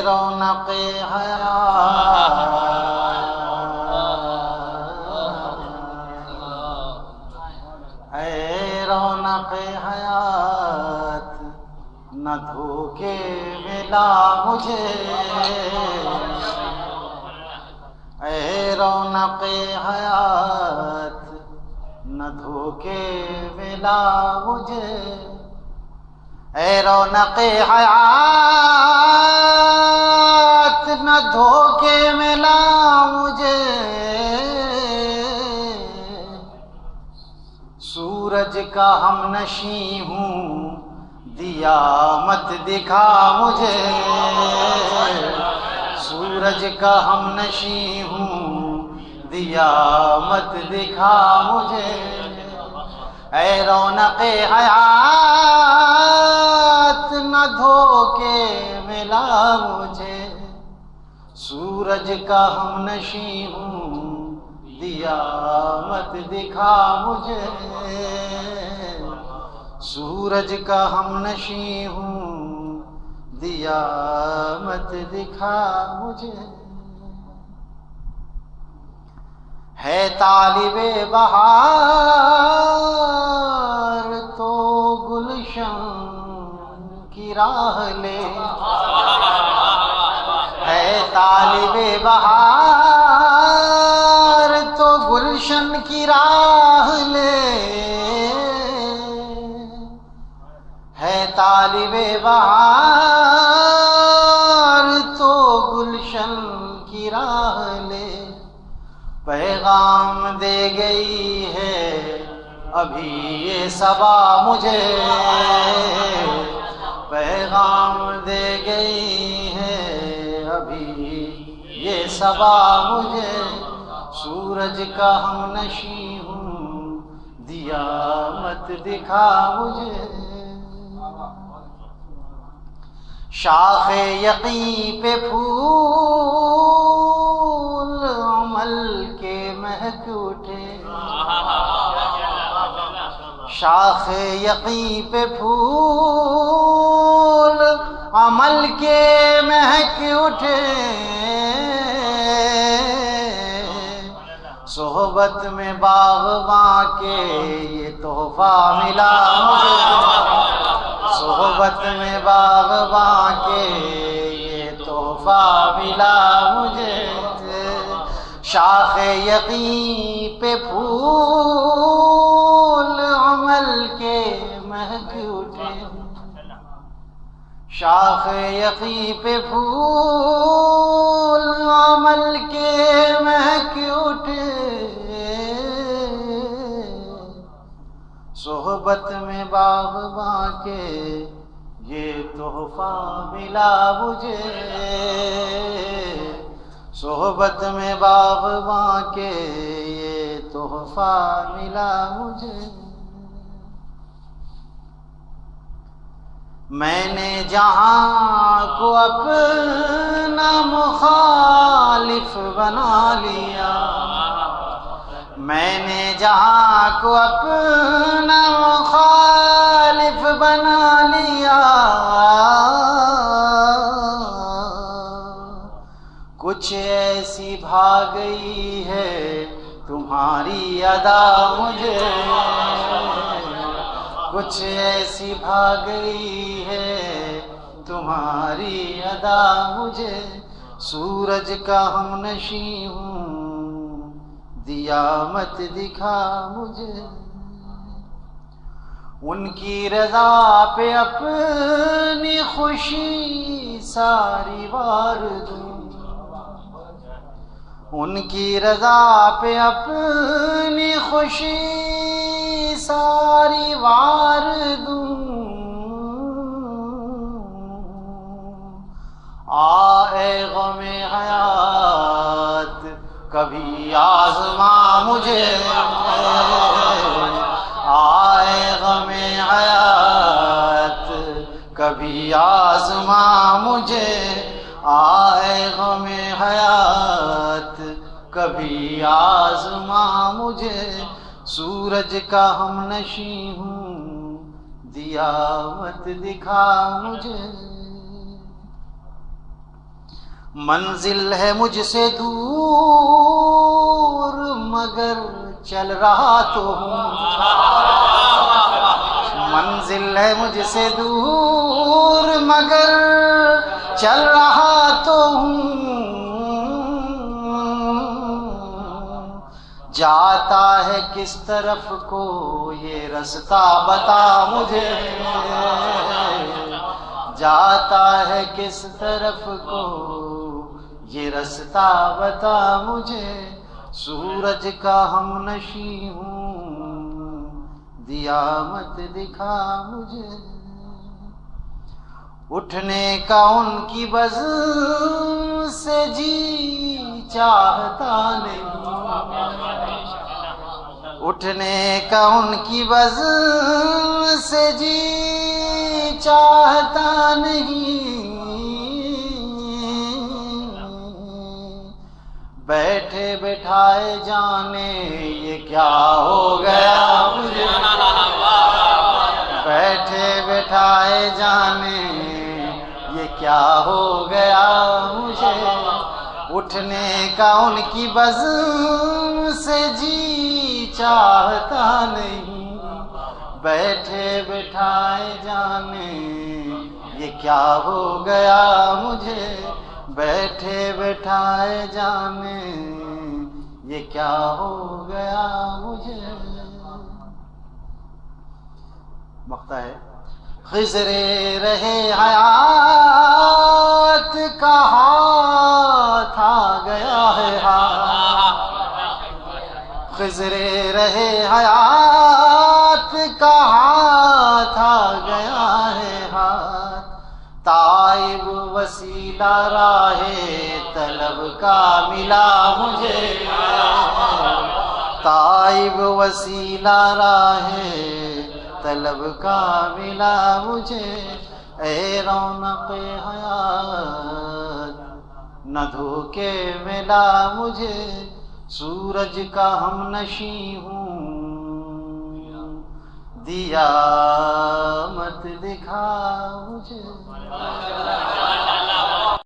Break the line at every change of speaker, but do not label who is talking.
رونق حیات، اے رونق حیات، نہ دھوکے ملا مجھے، اے رونق حیات، نہ دھوکے ملا مجھے، اے رونق حیات، نہ دھوکے ملا مجھے، سورج کا ہم نشیں ہوں، دیا مت دکھا مجھے، سورج کا ہم نشیں ہوں، دیا مت دکھا مجھے، اے رونق حیات، نہ دھوکے ملا مجھے، سورج کا ہم نشیں ہوں، دیا مت دکھا مجھے، سورج کا ہم نشیں ہوں، دیا مت دکھا مجھے، ہے طالب بہار تو گلشن کی راہ لے، ہے طالب بہار تو گلشن کی راہ لے، ہے طالب بہار تو گلشن کی راہ لے، پیغام دے گئی ہے ابھی یہ صبا مجھے، پیغام دے گئی ہے ابھی یہ صبا مجھے، سورج کا ہم نشیں ہوں، دیا مت دکھا مجھے، شاخ یقین پہ پھول عمل کے مہک اٹھے، شاخ یقین پہ پھول عمل کے مہک اٹھے، صحبت میں باغباں کے یہ تحفہ ملا مجھے، صحبت میں باغباں کے یہ تحفہ ملا مجھے، شاخ یقین پہ پھول عمل کے مہک اٹھے، شاخ یقین پہ پھول عمل کے مہک اٹھے، صحبت میں باغباں کے یہ تحفہ ملا مجھے، صحبت میں باغباں کے یہ تحفہ ملا مجھے، میں نے جہاں کو اپنا مخالف بنا لیا، میں نے جہاں کو اپنا مخالف بنا لیا، کچھ ایسی بھا گئی ہے تمہاری ادا مجھے، کچھ ایسی بھا گئی ہے تمہاری ادا مجھے، سورج کا ہم نشیں ہوں، دیا مت دکھا مجھے، ان کی رضا پہ اپنی خوشی ساری وار دوں، ان کی رضا پہ اپنی خوشی ساری وار دوں، آئے غم حیات کبھی آزما مجھے، آئے غم حیات کبھی آزما مجھے، آئے غم حیات کبھی آزما مجھے، سورج کا ہم نشیں ہوں، دیا مت دکھا مجھے، منزل ہے مجھ سے دور مگر چل رہا تو ہوں، منزل ہے مجھ سے دور مگر چل رہا تو ہوں، جاتا ہے کس طرف کو یہ رستہ بتا مجھے، جاتا ہے کس طرف کو یہ رستہ بتا مجھے، سورج کا ہم نشیں ہوں دیا مت دکھا مجھے، اٹھنے کا ان کی بزم سے جی چاہتا نہیں، اٹھنے کا ان کی بزم سے جی چاہتا نہیں، بیٹھے بٹھائے جانے یہ کیا ہو گیا مجھے، بیٹھے بٹھائے جانے یہ کیا ہو گیا مجھے، اٹھنے کا ان کی بزم سے جی چاہتا نہیں، بیٹھے بٹھائے جانے یہ کیا ہو گیا مجھے، بیٹھے بٹھائے جانے یہ کیا ہو گیا مجھے۔ مقطع ہے خضر رہے حیات کا ہاتھ آ گیا ہے ہاتھ، خضر رہے حیات کا ہاتھ آ گیا ہے ہاتھ، تائب وسیلہ راہ طلب کا ملا مجھے، تائب وسیلہ راہ طلب کا ملا مجھے، اے رونق حیات نہ دھوکے ملا مجھے، سورج کا ہم نشیں ہوں دیا مت دکھا مجھے۔